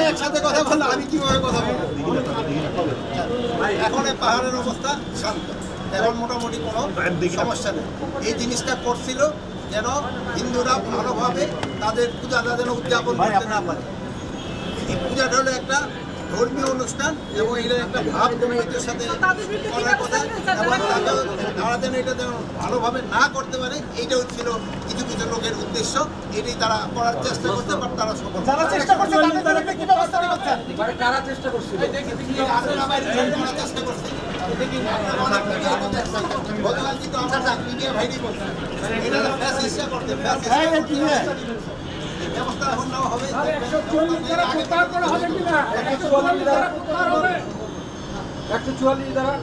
একসাথে কথা বললাম আমি কিভাবে কথা বলবো এখন পাহাড়ের অবস্থা শান্ত এখন মোটামুটি কোনো সমস্যা নেই এই জিনিসটা করছিল যেন হিন্দুরা ভালোভাবে তাদের পূজাটা যেন উদযাপন করতে না পারে এই পূজাটা হলো একটা ধর্মীয় অনুষ্ঠান এবং এটা একটা ভাব জমিয়তের সাথে করার কথা এবং তারা যেন এটা যেন ভালোভাবে না করতে পারে এইটা হচ্ছিল কিছু কিছু লোকের উদ্দেশ্য এটাই তারা করার চেষ্টা করতে পারে তারা সফল চেষ্টা করছে গতকাল কিন্তু আমরা মিডিয়া ভাইরি বলছি এটা চেষ্টা করতে ব্যবস্থা এখন নেওয়া হবে 144 দ্বারা